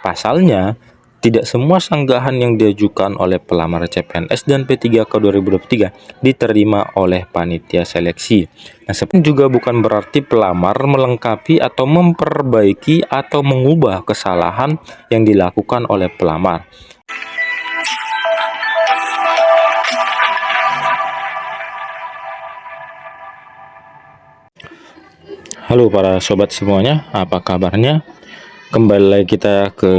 Pasalnya, tidak semua sanggahan yang diajukan oleh pelamar CPNS dan P3K 2023 diterima oleh panitia seleksi. Nah, seperti juga bukan berarti pelamar melengkapi atau memperbaiki atau mengubah kesalahan yang dilakukan oleh pelamar. Halo para sobat semuanya, apa kabarnya? Kembali lagi kita ke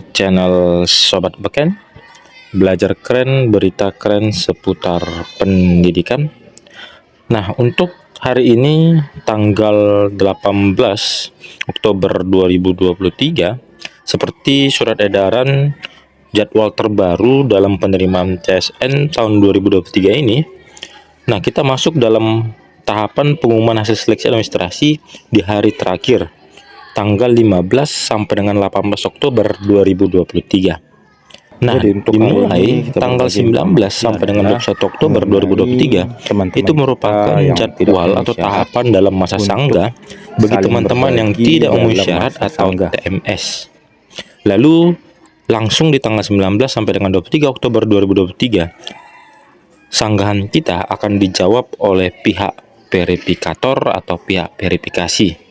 channel Sobat Beken, belajar keren, berita keren seputar pendidikan. Nah, untuk hari ini tanggal 18 Oktober 2023, seperti surat edaran jadwal terbaru dalam penerimaan CSN tahun 2023 ini, nah kita masuk dalam tahapan pengumuman hasil seleksi administrasi di hari terakhir, tanggal 15 sampai dengan 18 Oktober 2023. Nah, dimulai tanggal 19 sampai dengan 21 Oktober 2023 itu merupakan jadwal atau tahapan dalam masa sanggah bagi teman-teman yang tidak memenuhi syarat atau TMS. Lalu langsung di tanggal 19 sampai dengan 23 Oktober 2023, sanggahan kita akan dijawab oleh pihak verifikator atau pihak verifikasi.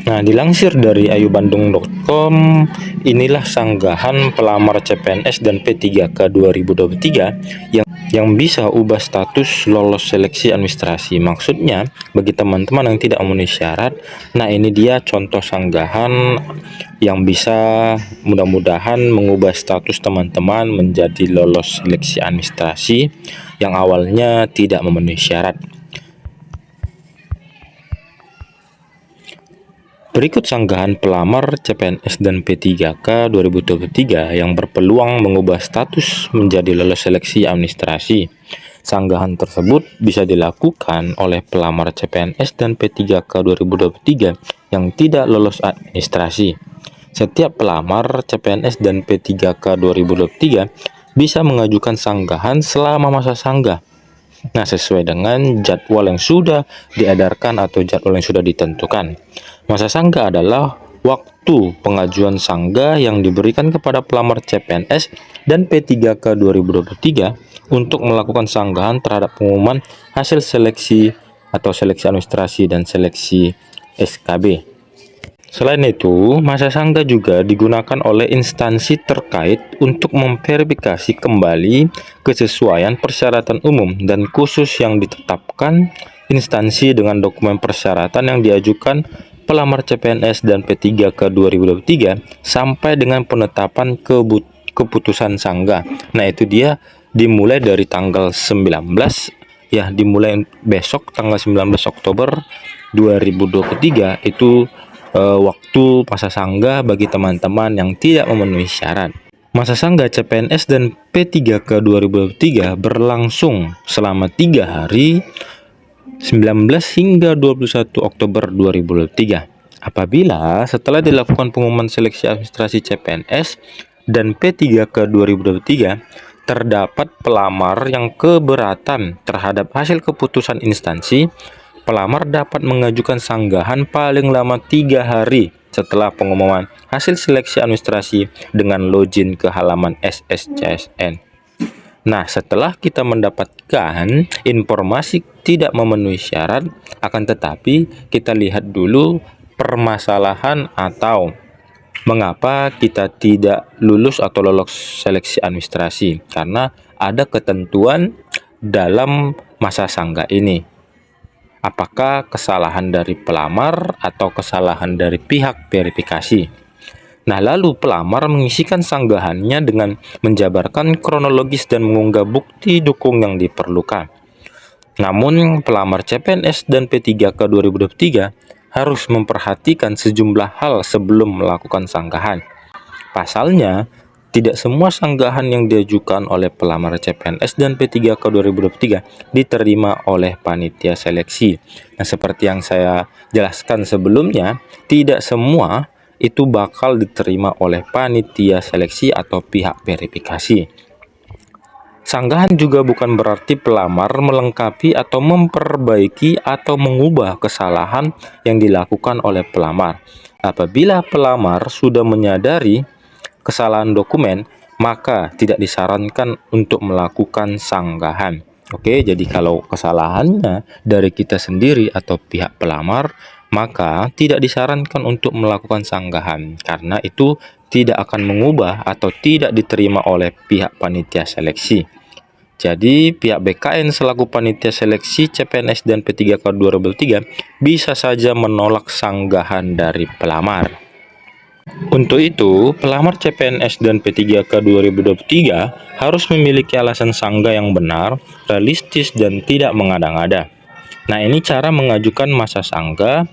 Nah, dilansir dari ayubandung.com, inilah sanggahan pelamar CPNS dan P3K 2023 yang bisa ubah status lolos seleksi administrasi. Maksudnya, bagi teman-teman yang tidak memenuhi syarat, nah ini dia contoh sanggahan yang bisa mudah-mudahan mengubah status teman-teman menjadi lolos seleksi administrasi yang awalnya tidak memenuhi syarat. Berikut sanggahan pelamar CPNS dan P3K 2023 yang berpeluang mengubah status menjadi lolos seleksi administrasi. Sanggahan tersebut bisa dilakukan oleh pelamar CPNS dan P3K 2023 yang tidak lolos administrasi. Setiap pelamar CPNS dan P3K 2023 bisa mengajukan sanggahan selama masa sanggah. Nah, sesuai dengan jadwal yang sudah diedarkan atau jadwal yang sudah ditentukan. Masa sanggah adalah waktu pengajuan sanggah yang diberikan kepada pelamar CPNS dan P3K 2023 untuk melakukan sanggahan terhadap pengumuman hasil seleksi atau seleksi administrasi dan seleksi SKB. Selain itu, masa sanggah juga digunakan oleh instansi terkait untuk memverifikasi kembali kesesuaian persyaratan umum dan khusus yang ditetapkan instansi dengan dokumen persyaratan yang diajukan pelamar CPNS dan P3K 2023 sampai dengan penetapan keputusan sanggah. Nah, itu dia dimulai dari tanggal 19 ya, dimulai besok tanggal 19 Oktober 2023 itu waktu masa sanggah bagi teman-teman yang tidak memenuhi syarat. Masa sanggah CPNS dan P3K 2023 berlangsung selama 3 hari 19 hingga 21 Oktober 2023. Apabila setelah dilakukan pengumuman seleksi administrasi CPNS dan P3K 2023 terdapat pelamar yang keberatan terhadap hasil keputusan instansi, pelamar dapat mengajukan sanggahan paling lama 3 hari setelah pengumuman hasil seleksi administrasi dengan login ke halaman SSCSN. Nah, setelah kita mendapatkan informasi tidak memenuhi syarat, akan tetapi kita lihat dulu permasalahan atau mengapa kita tidak lulus atau lolos seleksi administrasi, karena ada ketentuan dalam masa sanggah ini. Apakah kesalahan dari pelamar atau kesalahan dari pihak verifikasi? Nah, lalu pelamar mengisikan sanggahannya dengan menjabarkan kronologis dan mengunggah bukti dukung yang diperlukan. Namun, pelamar CPNS dan P3K 2023 harus memperhatikan sejumlah hal sebelum melakukan sanggahan. Pasalnya, tidak semua sanggahan yang diajukan oleh pelamar CPNS dan P3K 2023 diterima oleh panitia seleksi. Nah, seperti yang saya jelaskan sebelumnya, tidak semua itu bakal diterima oleh panitia seleksi atau pihak verifikasi. Sanggahan juga bukan berarti pelamar melengkapi atau memperbaiki atau mengubah kesalahan yang dilakukan oleh pelamar. Apabila pelamar sudah menyadari kesalahan dokumen, maka tidak disarankan untuk melakukan sanggahan. Oke, jadi kalau kesalahannya dari kita sendiri atau pihak pelamar, maka tidak disarankan untuk melakukan sanggahan karena itu tidak akan mengubah atau tidak diterima oleh pihak panitia seleksi. Jadi, pihak BKN selaku panitia seleksi CPNS dan P3K 2003 bisa saja menolak sanggahan dari pelamar. Untuk itu, pelamar CPNS dan P3K 2023 harus memiliki alasan sanggah yang benar, realistis, dan tidak mengada-ngada. Nah, ini cara mengajukan masa sanggah.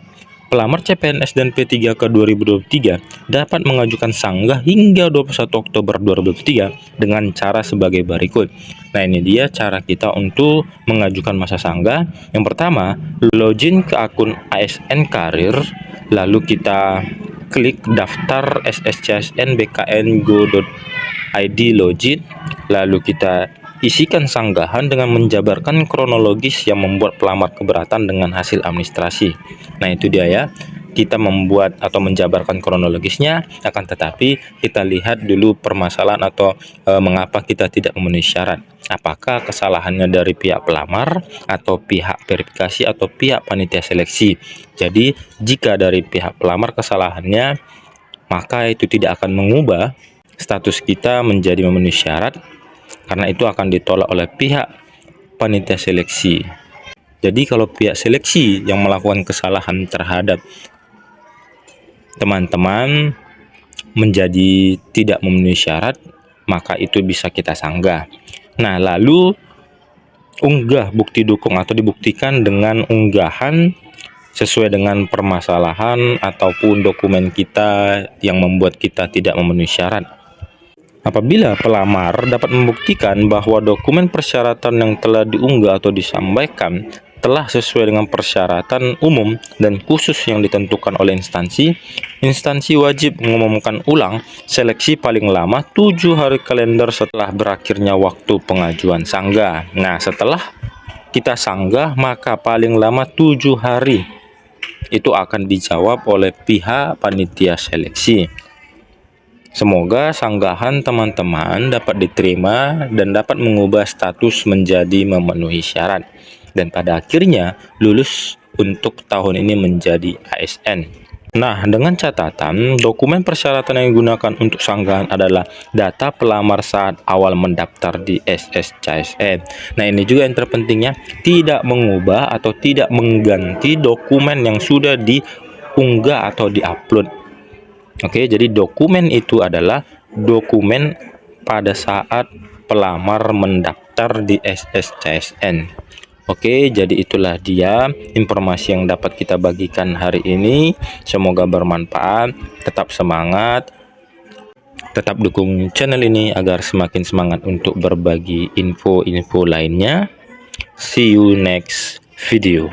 Pelamar CPNS dan P3K 2023 dapat mengajukan sanggah hingga 21 Oktober 2023 dengan cara sebagai berikut. Nah, ini dia cara kita untuk mengajukan masa sanggah. Yang pertama, login ke akun ASN Karir, lalu kita klik daftar SSCSN BKN go.id login, lalu kita isikan sanggahan dengan menjabarkan kronologis yang membuat pelamar keberatan dengan hasil administrasi. Nah, itu dia ya. Kita membuat atau menjabarkan kronologisnya, akan tetapi kita lihat dulu permasalahan atau mengapa kita tidak memenuhi syarat. Apakah kesalahannya dari pihak pelamar atau pihak verifikasi atau pihak panitia seleksi. Jadi, jika dari pihak pelamar kesalahannya, maka itu tidak akan mengubah status kita menjadi memenuhi syarat karena itu akan ditolak oleh pihak panitia seleksi. Jadi kalau pihak seleksi yang melakukan kesalahan terhadap teman-teman menjadi tidak memenuhi syarat, maka itu bisa kita sanggah. Nah, lalu unggah bukti dukung atau dibuktikan dengan unggahan sesuai dengan permasalahan ataupun dokumen kita yang membuat kita tidak memenuhi syarat. Apabila pelamar dapat membuktikan bahwa dokumen persyaratan yang telah diunggah atau disampaikan telah sesuai dengan persyaratan umum dan khusus yang ditentukan oleh instansi, instansi wajib mengumumkan ulang seleksi paling lama 7 hari kalender setelah berakhirnya waktu pengajuan sanggah. Nah, setelah kita sanggah, maka paling lama 7 hari itu akan dijawab oleh pihak panitia seleksi. Semoga sanggahan teman-teman dapat diterima dan dapat mengubah status menjadi memenuhi syarat. Dan pada akhirnya lulus untuk tahun ini menjadi ASN. Nah, dengan catatan, dokumen persyaratan yang digunakan untuk sanggahan adalah data pelamar saat awal mendaftar di SSCSN. Nah, ini juga yang terpentingnya, tidak mengubah atau tidak mengganti dokumen yang sudah diunggah atau diupload. Oke, jadi dokumen itu adalah dokumen pada saat pelamar mendaftar di SSCSN. Oke, jadi itulah dia informasi yang dapat kita bagikan hari ini. Semoga bermanfaat. Tetap semangat. Tetap dukung channel ini agar semakin semangat untuk berbagi info-info lainnya. See you next video.